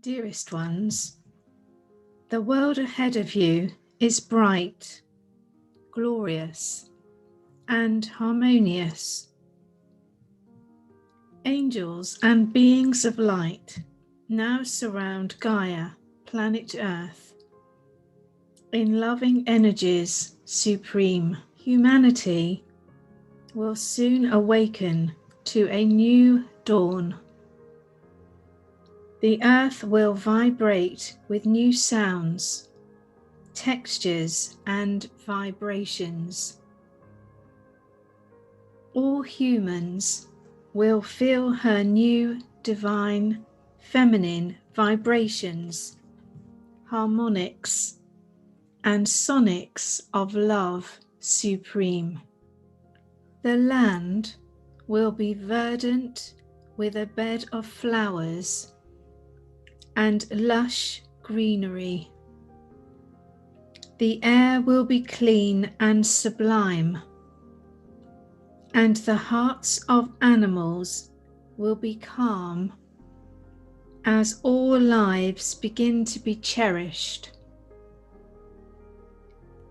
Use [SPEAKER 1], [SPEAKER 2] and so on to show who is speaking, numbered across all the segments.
[SPEAKER 1] Dearest ones, the world ahead of you is bright, glorious, and harmonious. Angels and beings of light now surround Gaia, planet Earth, in loving energies supreme. Humanity will soon awaken to a new dawn. The Earth will vibrate with new sounds, textures, and vibrations. All humans will feel her new divine feminine vibrations, harmonics, and sonics of love supreme. The land will be verdant with a bed of flowers and lush greenery. The air will be clean and sublime, and the hearts of animals will be calm as all lives begin to be cherished,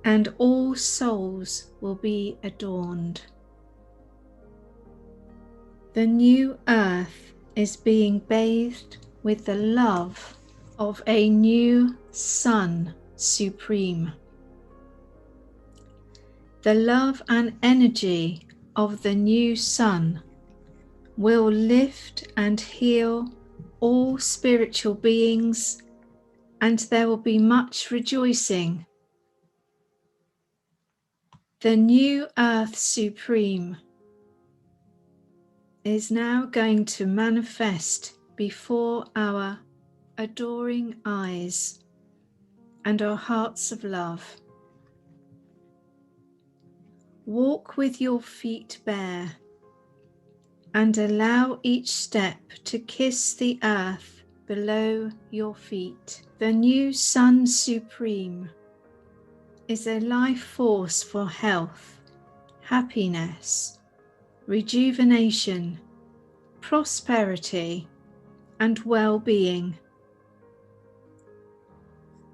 [SPEAKER 1] and all souls will be adorned. The new earth is being bathed with the love of a new sun supreme. The love and energy of the new sun will lift and heal all spiritual beings, and there will be much rejoicing. The new earth supreme is now going to manifest before our adoring eyes and our hearts of love. Walk with your feet bare and allow each step to kiss the earth below your feet. The new Sun Supreme is a life force for health, happiness, rejuvenation, prosperity, and well-being.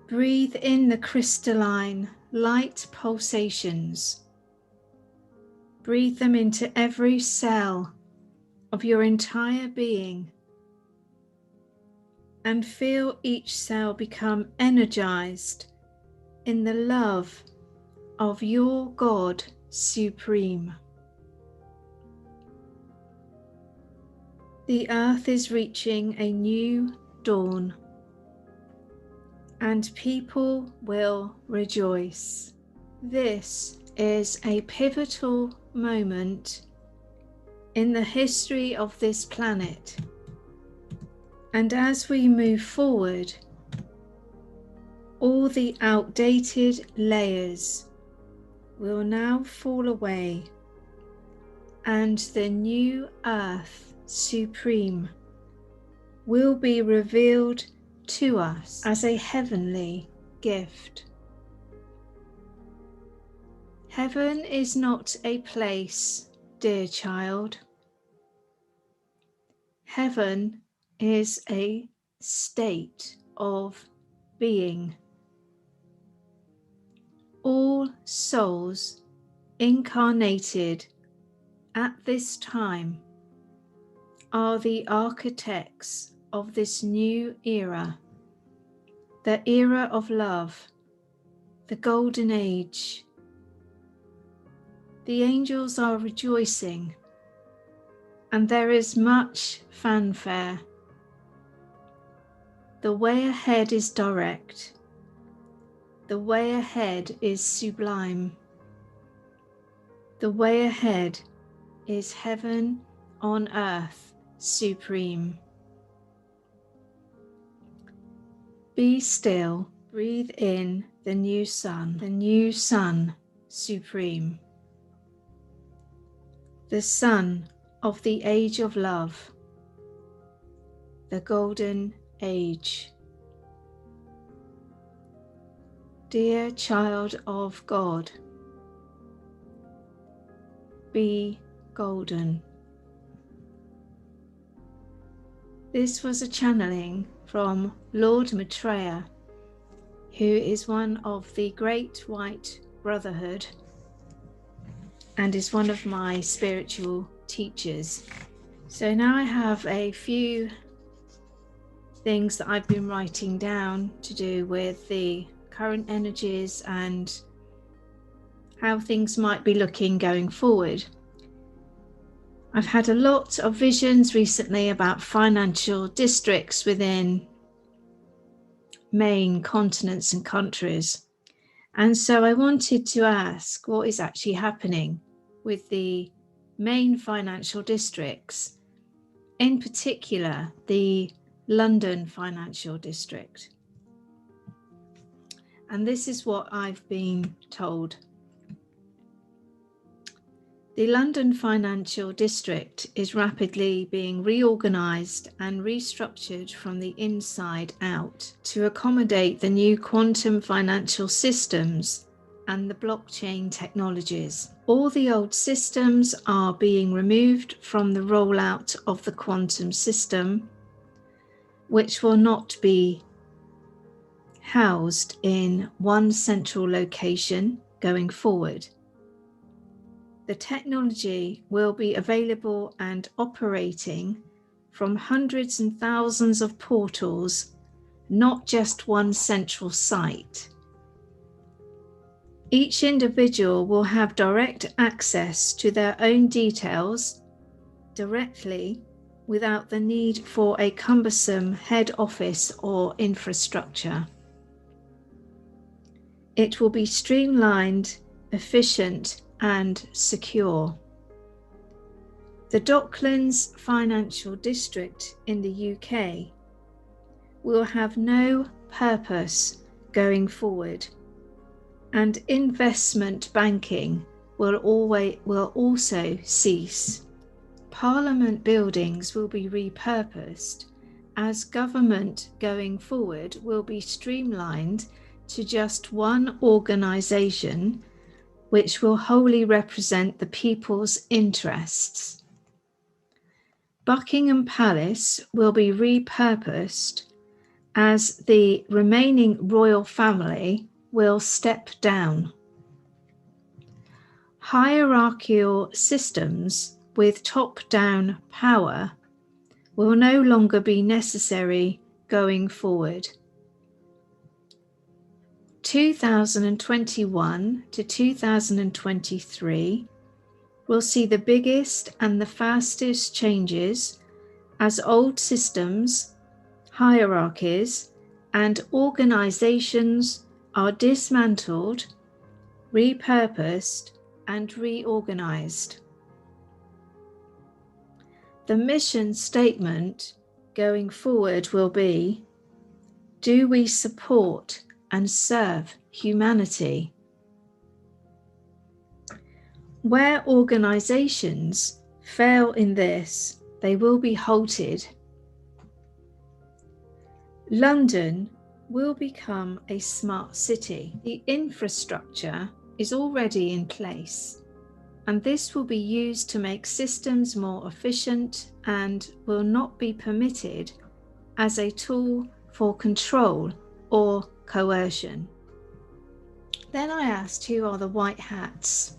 [SPEAKER 1] Breathe in the crystalline light pulsations. Breathe them into every cell of your entire being, and feel each cell become energized in the love of your God Supreme. The earth is reaching a new dawn, and people will rejoice. This is a pivotal moment in the history of this planet, and as we move forward, all the outdated layers will now fall away, and the new earth supreme will be revealed to us as a heavenly gift. Heaven is not a place, dear child. Heaven is a state of being. All souls incarnated at this time are the architects of this new era, the era of love, the golden age. The angels are rejoicing, and there is much fanfare. The way ahead is direct. The way ahead is sublime. The way ahead is heaven on earth supreme. Be still, breathe in the new sun supreme. The sun of the age of love, the golden age. Dear child of God, be golden. This was a channeling from Lord Matreya, who is one of the Great White Brotherhood and is one of my spiritual teachers. So now I have a few things that I've been writing down to do with the current energies and how things might be looking going forward. I've had a lot of visions recently about financial districts within main continents and countries. And so I wanted to ask what is actually happening with the main financial districts, in particular the London financial district. And this is what I've been told. The London financial district is rapidly being reorganised and restructured from the inside out to accommodate the new quantum financial systems and the blockchain technologies. All the old systems are being removed from the rollout of the quantum system, which will not be housed in one central location going forward. The technology will be available and operating from hundreds and thousands of portals, not just one central site. Each individual will have direct access to their own details directly without the need for a cumbersome head office or infrastructure. It will be streamlined, efficient, and secure. The Docklands Financial District in the UK will have no purpose going forward, and investment banking will also cease. Parliament buildings will be repurposed, as government going forward will be streamlined to just one organisation which will wholly represent the people's interests. Buckingham Palace will be repurposed, as the remaining royal family will step down. Hierarchical systems with top-down power will no longer be necessary going forward. 2021 to 2023 will see the biggest and the fastest changes as old systems, hierarchies, and organizations are dismantled, repurposed, and reorganized. The mission statement going forward will be: do we support and serve humanity? Where organizations fail in this, they will be halted. London will become a smart city. The infrastructure is already in place, and this will be used to make systems more efficient and will not be permitted as a tool for control or coercion. Then I asked, who are the white hats?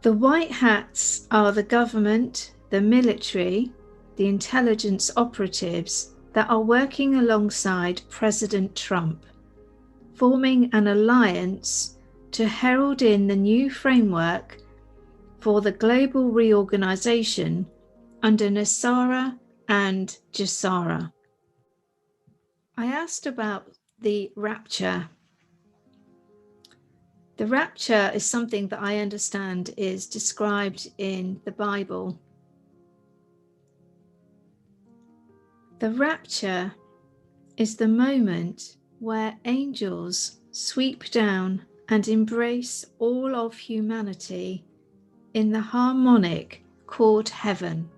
[SPEAKER 1] The white hats are the government, the military, the intelligence operatives that are working alongside President Trump, forming an alliance to herald in the new framework for the global reorganization under Nasara and Jasara. I asked about the rapture. The rapture is something that I understand is described in the Bible. The rapture is the moment where angels sweep down and embrace all of humanity in the harmonic called heaven.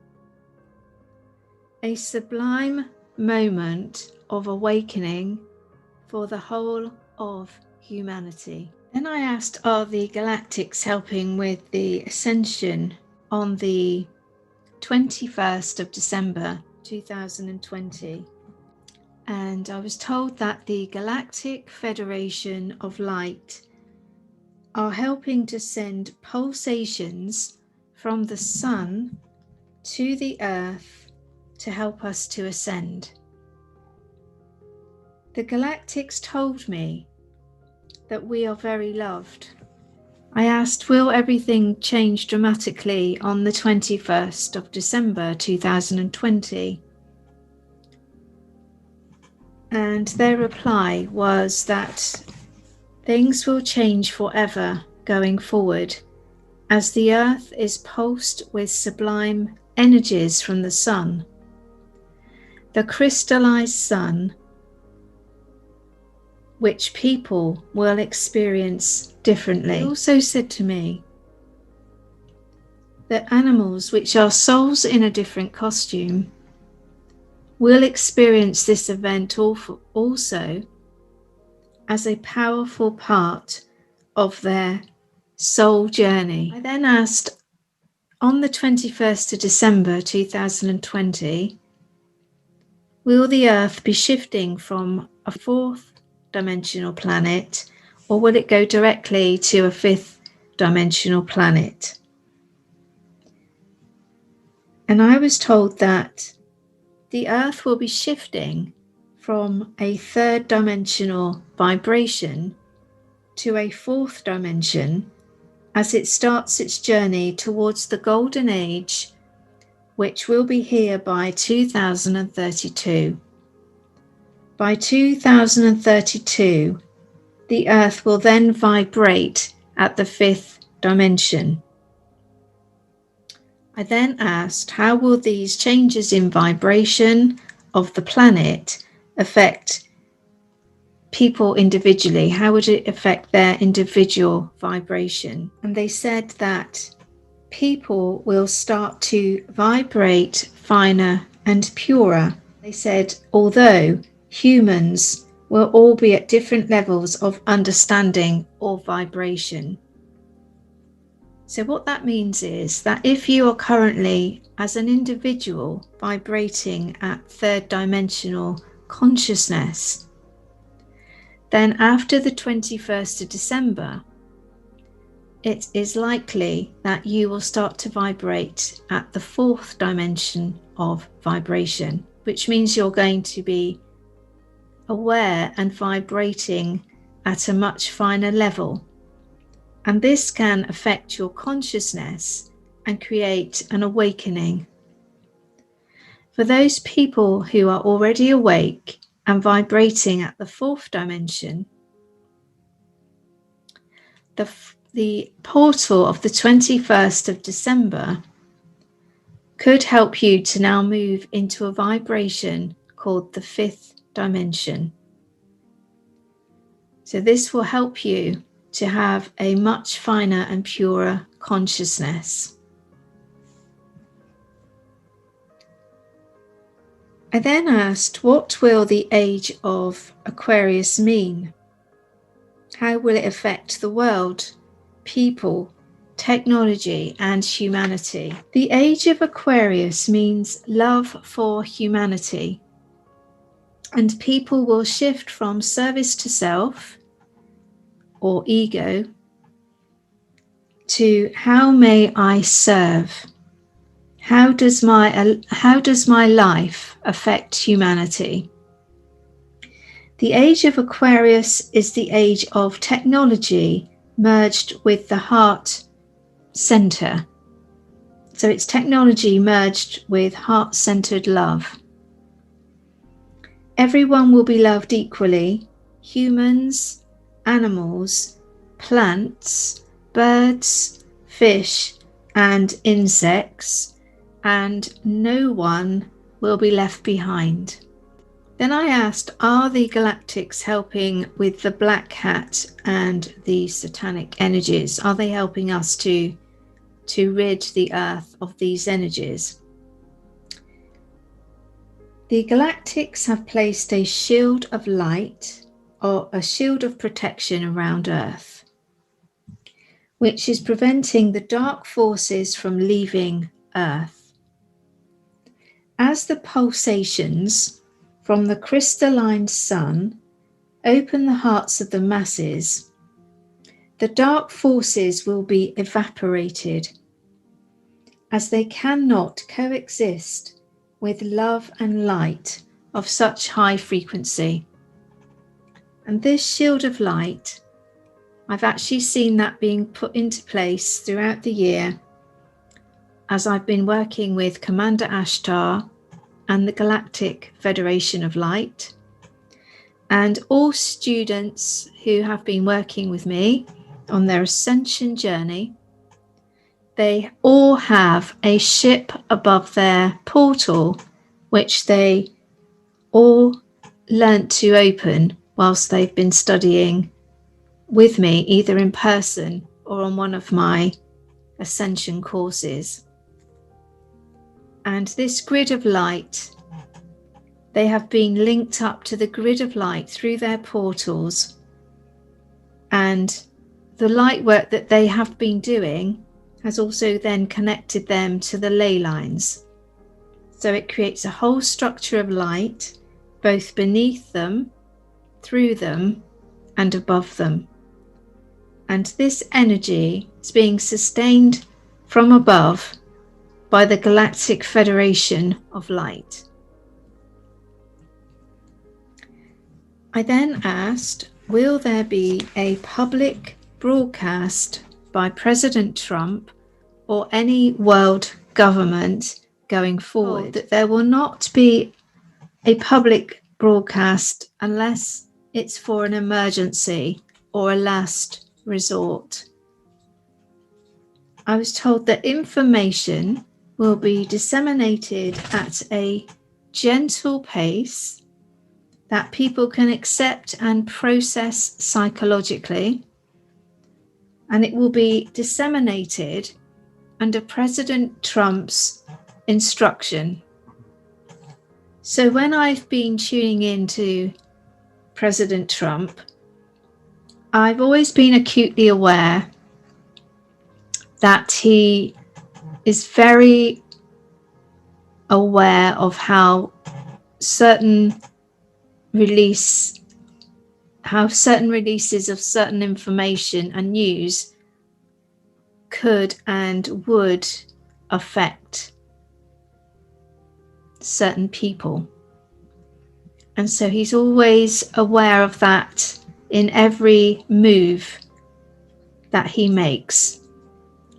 [SPEAKER 1] A sublime moment of awakening for the whole of humanity. Then I asked, are the Galactics helping with the ascension on the 21st of December 2020. And I was told that the Galactic Federation of Light are helping to send pulsations from the sun to the earth to help us to ascend. The Galactics told me that we are very loved. I asked, will everything change dramatically on the 21st of December 2020? And their reply was that things will change forever going forward, as the earth is pulsed with sublime energies from the sun. The crystallized sun, which people will experience differently. He also said to me that animals, which are souls in a different costume, will experience this event also as a powerful part of their soul journey. I then asked, on the 21st of December 2020, will the Earth be shifting from a fourth dimensional planet, or will it go directly to a fifth dimensional planet? And I was told that the Earth will be shifting from a third dimensional vibration to a fourth dimension as it starts its journey towards the golden age, which will be here by 2032. By 2032, the Earth will then vibrate at the fifth dimension. I then asked, how will these changes in vibration of the planet affect people individually? How would it affect their individual vibration? And they said that people will start to vibrate finer and purer. They said, although humans will all be at different levels of understanding or vibration. So what that means is that if you are currently, as an individual, vibrating at third dimensional consciousness, then after the 21st of December, it is likely that you will start to vibrate at the fourth dimension of vibration, which means you're going to be aware and vibrating at a much finer level. And this can affect your consciousness and create an awakening. For those people who are already awake and vibrating at the fourth dimension, the portal of the 21st of December could help you to now move into a vibration called the fifth dimension. So this will help you to have a much finer and purer consciousness. I then asked, what will the age of Aquarius mean? How will it affect the world, people, technology, and humanity? The age of Aquarius means love for humanity, and people will shift from service to self or ego to how may I serve? How does my life affect humanity? The age of Aquarius is the age of technology merged with the heart center. So it's technology merged with heart-centered love. Everyone will be loved equally: humans, animals, plants, birds, fish, and insects, and no one will be left behind. Then I asked, are the Galactics helping with the black hat and the satanic energies? Are they helping us to rid the earth of these energies? The Galactics have placed a shield of light, or a shield of protection, around Earth, which is preventing the dark forces from leaving Earth. as the pulsations from the crystalline sun open the hearts of the masses, the dark forces will be evaporated, as they cannot coexist with love and light of such high frequency. And this shield of light, I've actually seen that being put into place throughout the year as I've been working with Commander Ashtar and the Galactic Federation of Light, and all students who have been working with me on their ascension journey. They all have a ship above their portal, which they all learnt to open whilst they've been studying with me, either in person or on one of my Ascension courses. And this grid of light, they have been linked up to the grid of light through their portals, and the light work that they have been doing has also then connected them to the ley lines. So it creates a whole structure of light, both beneath them, through them, and above them. And this energy is being sustained from above by the Galactic Federation of Light. I then asked, will there be a public broadcast by President Trump or any world government going forward? That there will not be a public broadcast unless it's for an emergency or a last resort. I was told that information will be disseminated at a gentle pace that people can accept and process psychologically, and it will be disseminated under President Trump's instruction. So when I've been tuning into President Trump, I've always been acutely aware that he is very aware of how certain releases of certain information and news could and would affect certain people. And so he's always aware of that in every move that he makes.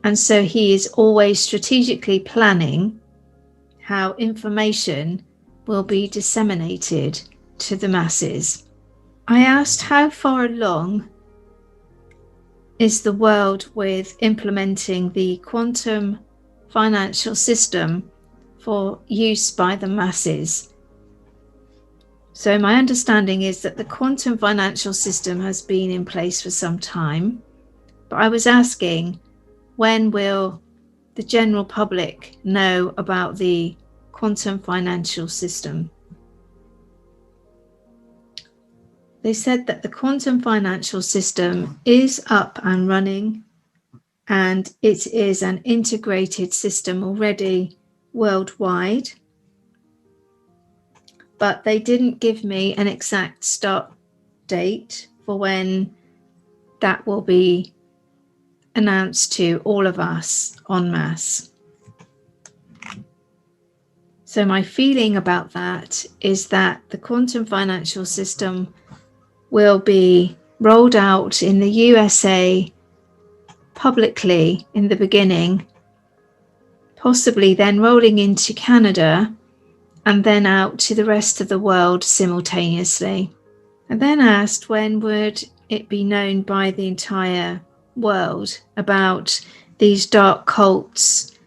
[SPEAKER 1] And so he is always strategically planning how information will be disseminated to the masses. I asked how far along is the world with implementing the quantum financial system for use by the masses. So my understanding is that the quantum financial system has been in place for some time, but I was asking, when will the general public know about the quantum financial system? They said that the quantum financial system is up and running, and it is an integrated system already worldwide. But they didn't give me an exact start date for when that will be announced to all of us en masse. So my feeling about that is that the quantum financial system will be rolled out in the USA publicly in the beginning, possibly then rolling into Canada and then out to the rest of the world simultaneously. I then asked, when would it be known by the entire world about these dark cults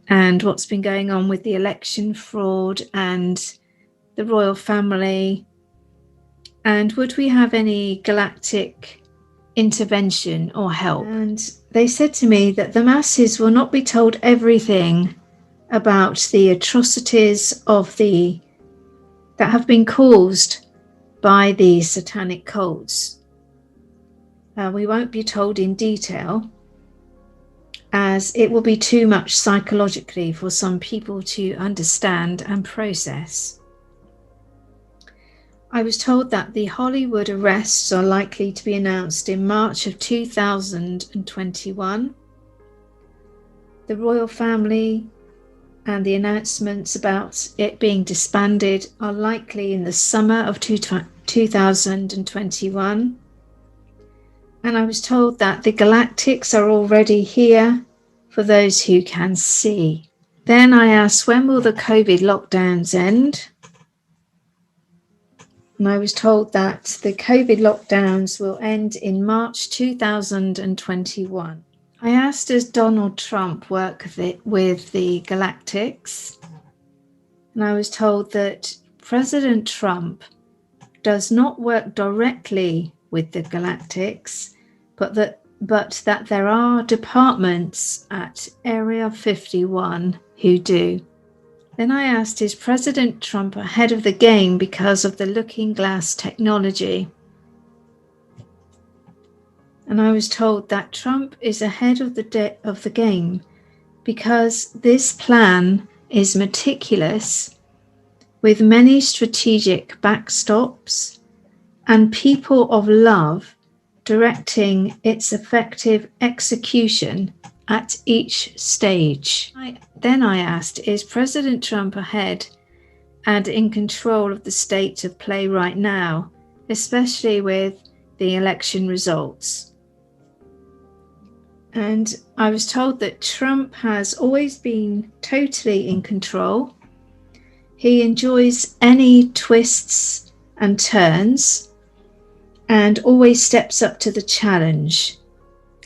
[SPEAKER 1] and what's been going on with the election fraud and the royal family, and would we have any galactic intervention or help? And they said to me that the masses will not be told everything about the atrocities that have been caused by the satanic cults. We won't be told in detail, as it will be too much psychologically for some people to understand and process. I was told that the Hollywood arrests are likely to be announced in March of 2021. The royal family and the announcements about it being disbanded are likely in the summer of 2021. And I was told that the Galactics are already here for those who can see. Then I asked, when will the COVID lockdowns end? And I was told that the COVID lockdowns will end in March 2021. I asked, does Donald Trump work with the Galactics? And I was told that President Trump does not work directly with the Galactics, but that there are departments at Area 51 who do. Then I asked, is President Trump ahead of the game because of the looking glass technology? And I was told that Trump is ahead of the game because this plan is meticulous, with many strategic backstops and people of love directing its effective execution at each stage. Then I asked, is President Trump ahead and in control of the state of play right now, especially with the election results? And I was told that Trump has always been totally in control. He enjoys any twists and turns and always steps up to the challenge.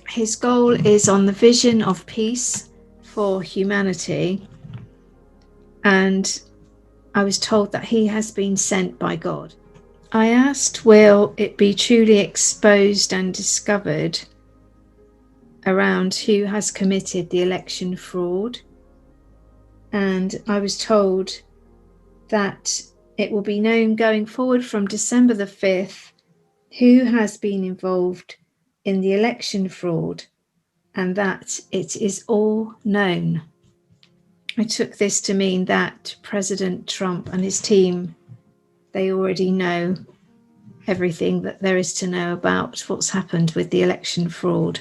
[SPEAKER 1] His goal is on the vision of peace for humanity. And I was told that he has been sent by God. I asked, will it be truly exposed and discovered around who has committed the election fraud? And I was told that it will be known going forward from December the 5th who has been involved in the election fraud, and that it is all known. I took this to mean that President Trump and his team, they already know everything that there is to know about what's happened with the election fraud.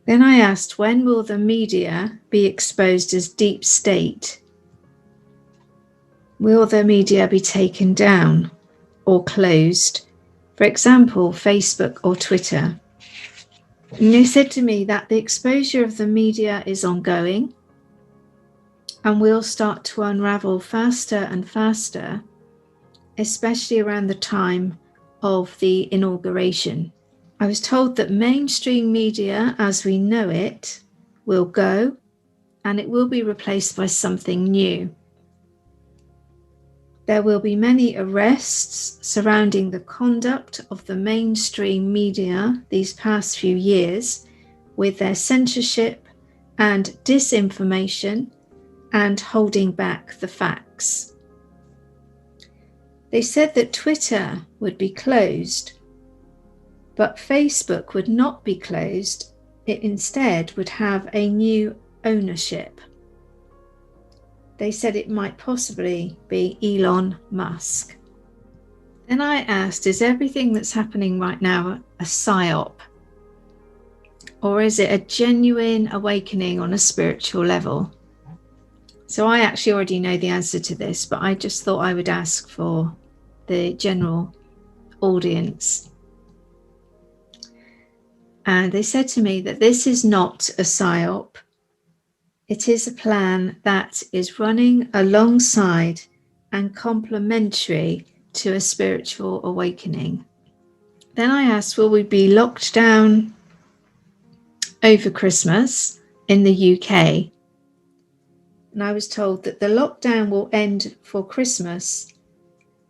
[SPEAKER 1] Then I asked, when will the media be exposed as deep state? Will the media be taken down or closed? For example, Facebook or Twitter. And they said to me that the exposure of the media is ongoing and will start to unravel faster and faster, especially around the time of the inauguration. I was told that mainstream media as we know it will go, and it will be replaced by something new. There will be many arrests surrounding the conduct of the mainstream media these past few years, with their censorship and disinformation and holding back the facts. They said that Twitter would be closed, but Facebook would not be closed. It instead would have a new ownership. They said it might possibly be Elon Musk. Then I asked, is everything that's happening right now a psyop? Or is it a genuine awakening on a spiritual level? So I actually already know the answer to this, but I just thought I would ask for the general audience. And they said to me that this is not a psyop. It is a plan that is running alongside and complementary to a spiritual awakening. Then I asked, will we be locked down over Christmas in the UK? And I was told that the lockdown will end for Christmas,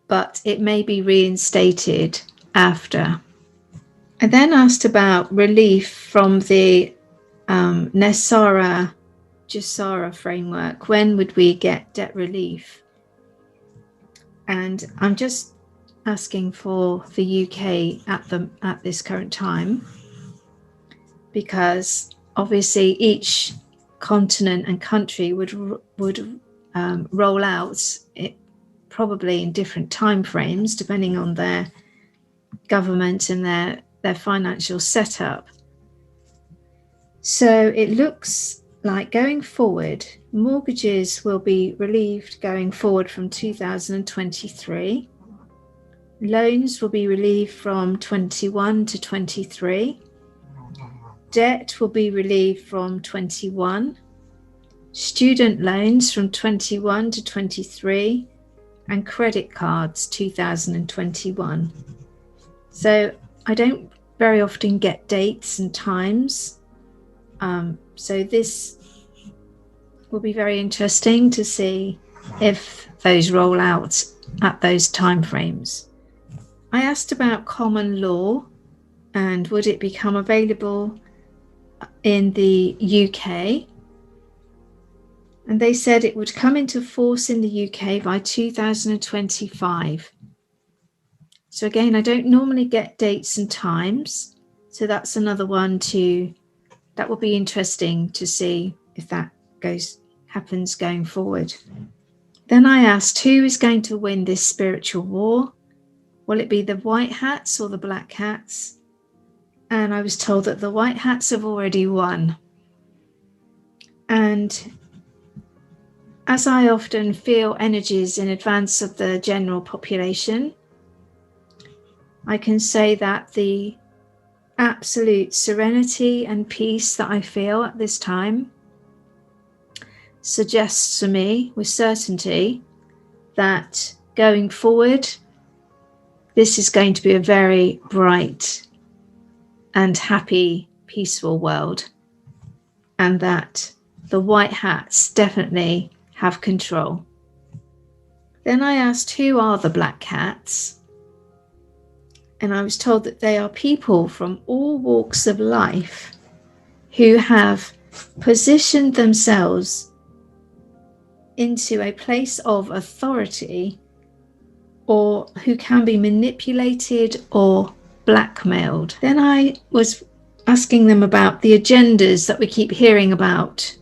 [SPEAKER 1] but it may be reinstated after. I then asked about relief from the Nesara Jasara framework. When would we get debt relief? And I'm just asking for the UK at this current time. because obviously each continent and country would roll out it probably in different time frames depending on their government and their financial setup. So it looks like going forward, mortgages will be relieved going forward from 2023. Loans will be relieved from 21 to 23. Debt will be relieved from 21. Student loans from 21 to 23. And credit cards 2021. So I don't very often get dates and times. So this will be very interesting to see if those roll out at those time frames. I asked about common law and would it become available in the UK? And they said it would come into force in the UK by 2025. So again, I don't normally get dates and times. So that's another one that will be interesting to see if that happens going forward. Then I asked, who is going to win this spiritual war? Will it be the white hats or the black hats? And I was told that the white hats have already won. And as I often feel energies in advance of the general population, I can say that the absolute serenity and peace that I feel at this time suggests to me with certainty that going forward, this is going to be a very bright and happy, peaceful world, and that the white hats definitely have control. Then I asked, who are the black hats? And I was told that they are people from all walks of life who have positioned themselves into a place of authority, or who can be manipulated or blackmailed. Then I was asking them about the agendas that we keep hearing about.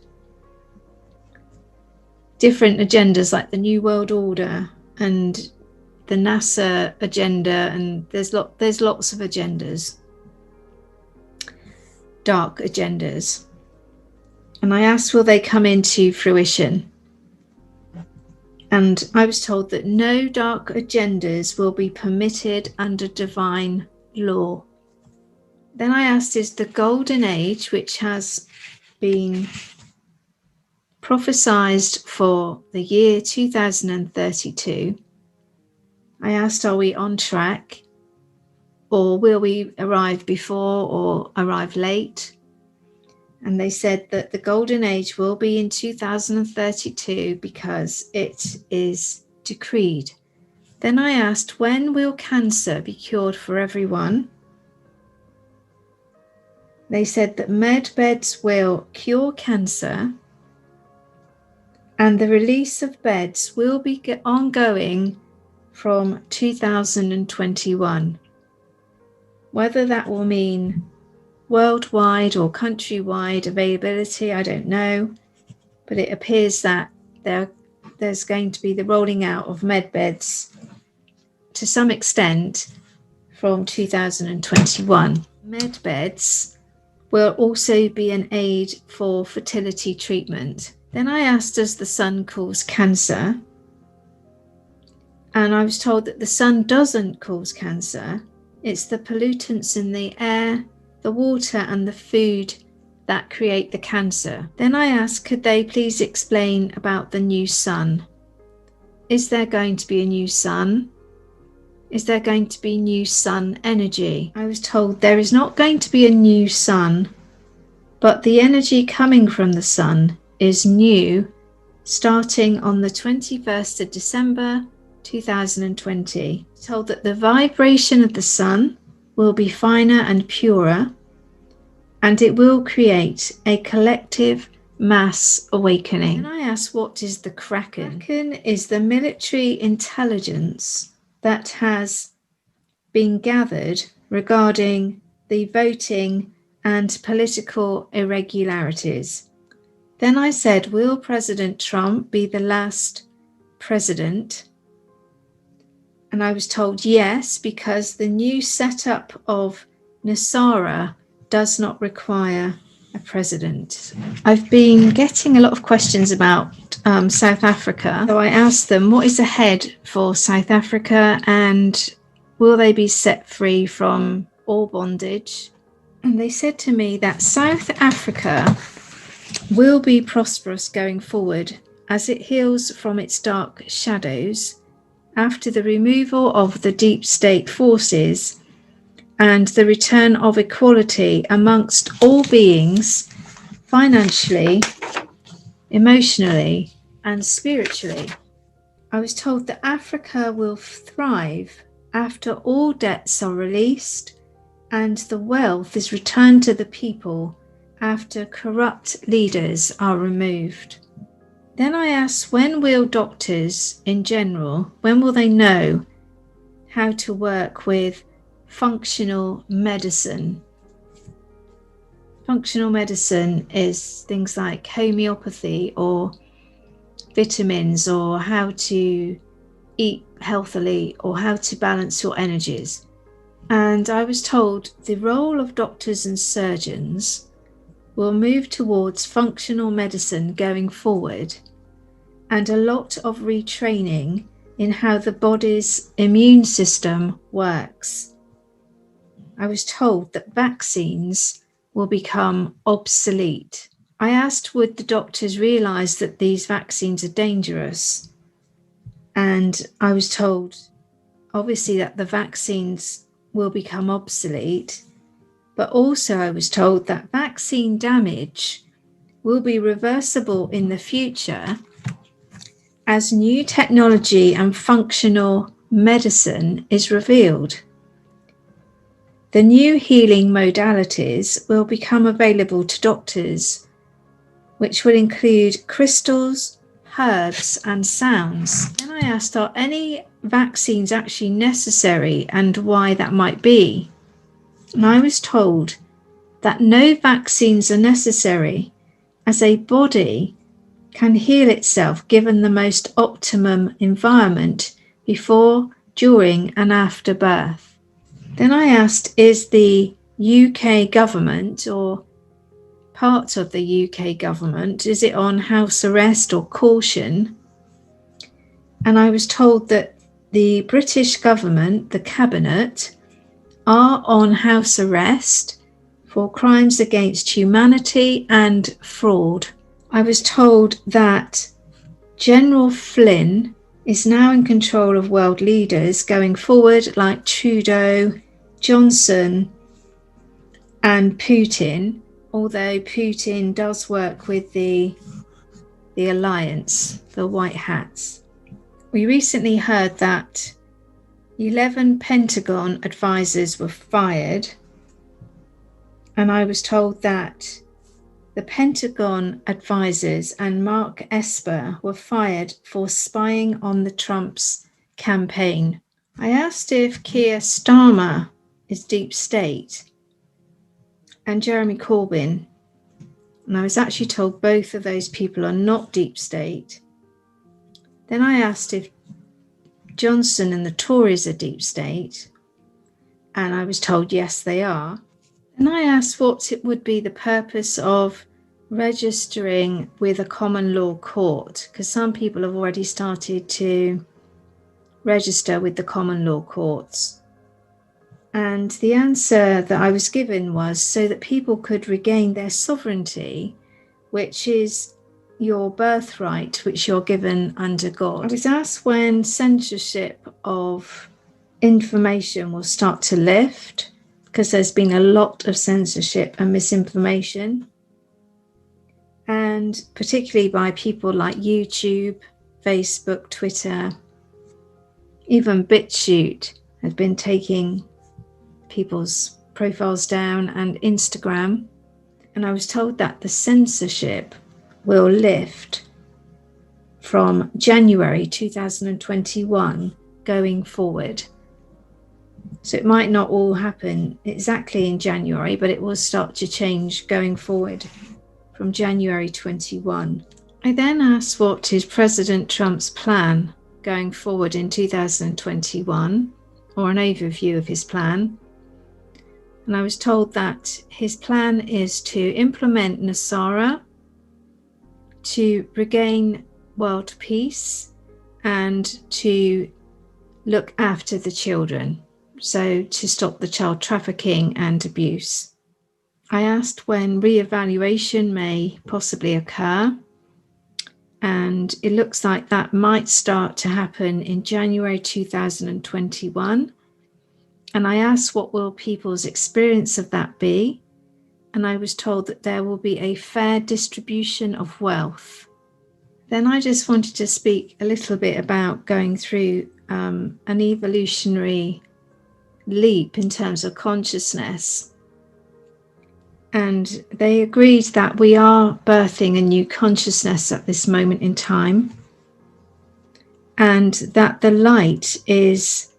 [SPEAKER 1] Different agendas like the New World Order and the NASA agenda, and there's lots of agendas, dark agendas. And I asked, will they come into fruition? And I was told that no dark agendas will be permitted under divine law. Then I asked, is the golden age, which has been prophesied for the year 2032, I asked, are we on track, or will we arrive before or arrive late? And they said that the golden age will be in 2032 because it is decreed. Then I asked, when will cancer be cured for everyone? They said that med beds will cure cancer, and the release of beds will be ongoing from 2021. Whether that will mean worldwide or countrywide availability, I don't know, but it appears that there's going to be the rolling out of med beds to some extent from 2021. Med beds will also be an aid for fertility treatment. Then I asked, does the sun cause cancer? And I was told that the sun doesn't cause cancer. It's the pollutants in the air, the water and the food that create the cancer. Then I asked, could they please explain about the new sun? Is there going to be a new sun? Is there going to be new sun energy? I was told there is not going to be a new sun, but the energy coming from the sun is new, starting on the 21st of December 2020. Told that the vibration of the sun will be finer and purer, and it will create a collective mass awakening. And I asked, what is the Kraken? Kraken is the military intelligence that has been gathered regarding the voting and political irregularities. Then I said, will President Trump be the last president? And I was told yes, because the new setup of Nasara does not require a president. I've been getting a lot of questions about South Africa. So I asked them, what is ahead for South Africa, and will they be set free from all bondage? And they said to me that South Africa will be prosperous going forward as it heals from its dark shadows after the removal of the deep state forces and the return of equality amongst all beings, financially, emotionally, and spiritually. I was told that Africa will thrive after all debts are released and the wealth is returned to the people after corrupt leaders are removed. Then I asked, when will doctors in general, when will they know how to work with functional medicine? Functional medicine is things like homeopathy or vitamins, or how to eat healthily, or how to balance your energies. And I was told the role of doctors and surgeons will move towards functional medicine going forward, and a lot of retraining in how the body's immune system works. I was told that vaccines will become obsolete. I asked, would the doctors realise that these vaccines are dangerous? And I was told, obviously, that the vaccines will become obsolete, but also I was told that vaccine damage will be reversible in the future as new technology and functional medicine is revealed. The new healing modalities will become available to doctors, which will include crystals, herbs, and sounds. Then I asked, are any vaccines actually necessary, and why that might be? And I was told that no vaccines are necessary, as a body can heal itself given the most optimum environment before, during, and after birth. Then I asked, is the UK government, or parts of the UK government, is it on house arrest or caution? And I was told that the British government, the cabinet, are on house arrest for crimes against humanity and fraud. I was told that General Flynn is now in control of world leaders going forward, like Trudeau, Johnson, and Putin, although Putin does work with the alliance, the White Hats. We recently heard that 11 Pentagon advisors were fired, and I was told that the Pentagon advisors and Mark Esper were fired for spying on the Trump's campaign. I asked if Keir Starmer is deep state and Jeremy Corbyn, and I was actually told both of those people are not deep state. Then I asked if Johnson and the Tories are deep state, and I was told yes, they are. And I asked what it would be the purpose of registering with a common law court, because some people have already started to register with the common law courts. And the answer that I was given was so that people could regain their sovereignty, which is your birthright, which you're given under God. I was asked when censorship of information will start to lift, because there's been a lot of censorship and misinformation, and particularly by people like YouTube, Facebook, Twitter, even BitChute has been taking people's profiles down, and Instagram. And I was told that the censorship will lift from January 2021 going forward. So it might not all happen exactly in January, but it will start to change going forward from January 21. I then asked what is President Trump's plan going forward in 2021, or an overview of his plan. And I was told that his plan is to implement Nasara, to regain world peace, and to look after the children. So to stop the child trafficking and abuse. I asked when re-evaluation may possibly occur, and it looks like that might start to happen in January 2021. And I asked what will people's experience of that be, and I was told that there will be a fair distribution of wealth. Then I just wanted to speak a little bit about going through an evolutionary leap in terms of consciousness. And they agreed that we are birthing a new consciousness at this moment in time, and that the light is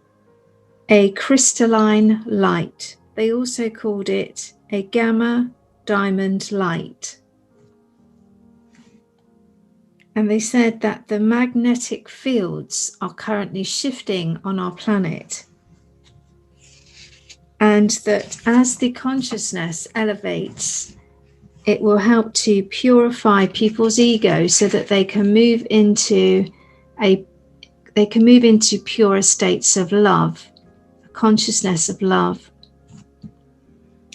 [SPEAKER 1] a crystalline light. They also called it a gamma diamond light. And they said that the magnetic fields are currently shifting on our planet, and that as the consciousness elevates, it will help to purify people's ego so that they can move into purer states of love, a consciousness of love.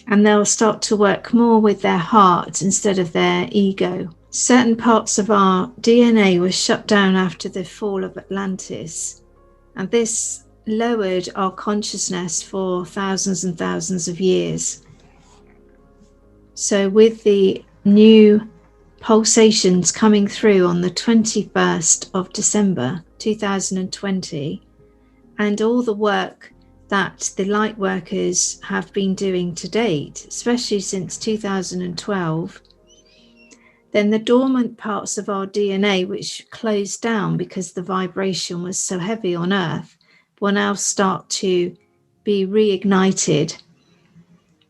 [SPEAKER 1] And they'll start to work more with their heart instead of their ego. Certain parts of our DNA were shut down after the fall of Atlantis, and this lowered our consciousness for thousands and thousands of years. So with the new pulsations coming through on the 21st of December 2020, and all the work that the light workers have been doing to date, especially since 2012, then the dormant parts of our DNA, which closed down because the vibration was so heavy on Earth, will now start to be reignited.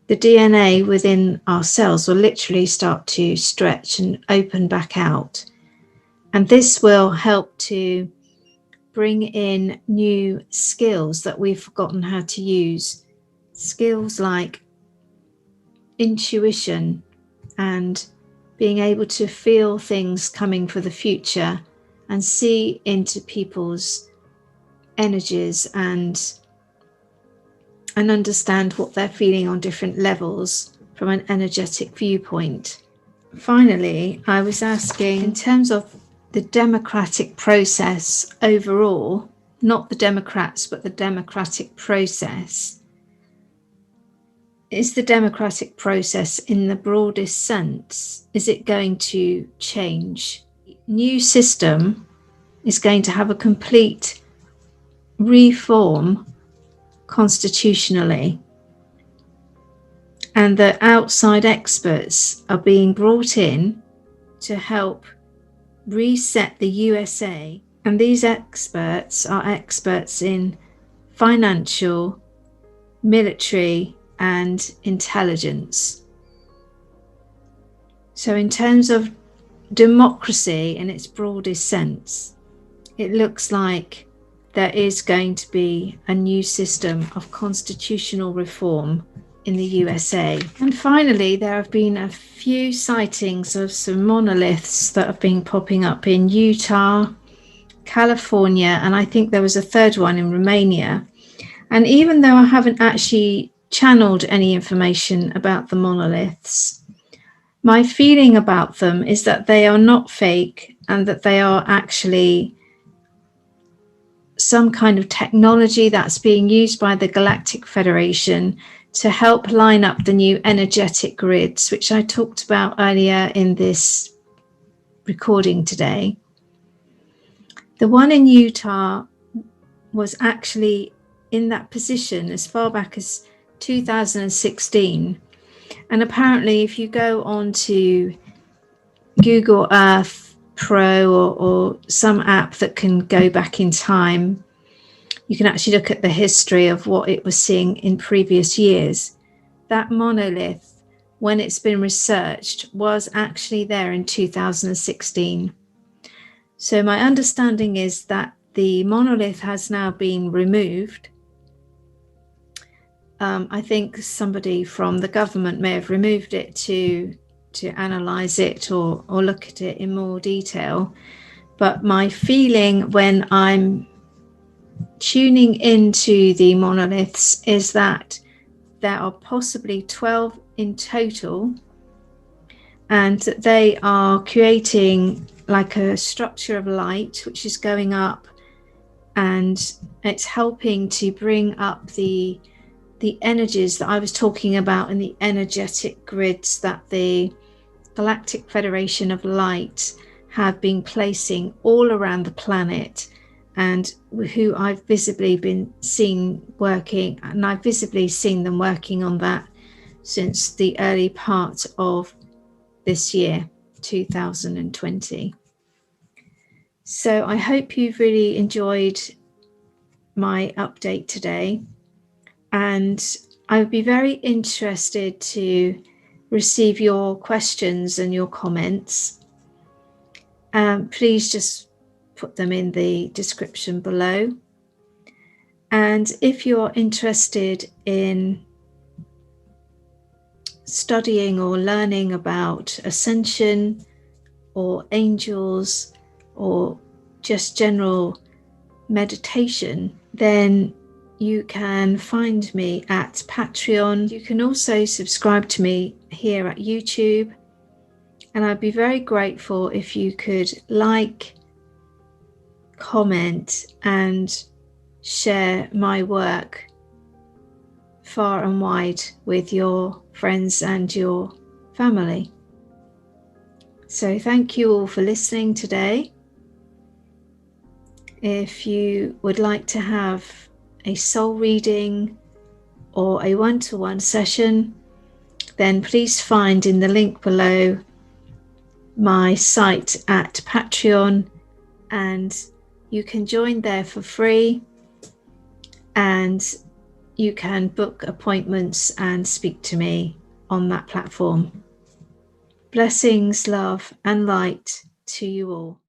[SPEAKER 1] The DNA within our cells will literally start to stretch and open back out. And this will help to bring in new skills that we've forgotten how to use. Skills like intuition and being able to feel things coming for the future and see into people's energies and understand what they're feeling on different levels from an energetic viewpoint. Finally, I was asking, in terms of the democratic process overall, not the Democrats, but the democratic process, is the democratic process in the broadest sense, is it going to change? New system is going to have a complete reform constitutionally, and the outside experts are being brought in to help reset the USA. And these experts are experts in financial, military, and intelligence. So in terms of democracy in its broadest sense, it looks like there is going to be a new system of constitutional reform in the USA. And finally, there have been a few sightings of some monoliths that have been popping up in Utah, California, and I think there was a third one in Romania. And even though I haven't actually channeled any information about the monoliths, my feeling about them is that they are not fake and that they are actually some kind of technology that's being used by the Galactic Federation to help line up the new energetic grids, which I talked about earlier in this recording today. The one in Utah was actually in that position as far back as 2016. And apparently, if you go on to Google Earth Pro or some app that can go back in time, you can actually look at the history of what it was seeing in previous years. That monolith, when it's been researched, was actually there in 2016. So my understanding is that the monolith has now been removed. I think somebody from the government may have removed it to analyze it or look at it in more detail. But my feeling when I'm tuning into the monoliths is that there are possibly 12 in total, and they are creating like a structure of light which is going up, and it's helping to bring up the energies that I was talking about in the energetic grids that the Galactic Federation of Light have been placing all around the planet, and who I've visibly been seen working, and I've visibly seen them working on that since the early part of this year, 2020. So I hope you've really enjoyed my update today, and I would be very interested to receive your questions and your comments. Please just put them in the description below. And if you're interested in studying or learning about Ascension or angels or just general meditation, then you can find me at Patreon. You can also subscribe to me here at YouTube, and I'd be very grateful if you could like, comment and share my work far and wide with your friends and your family. So thank you all for listening today. If you would like to have a soul reading or a one-to-one session, then please find in the link below my site at Patreon, and you can join there for free, and you can book appointments and speak to me on that platform. Blessings, love and light to you all.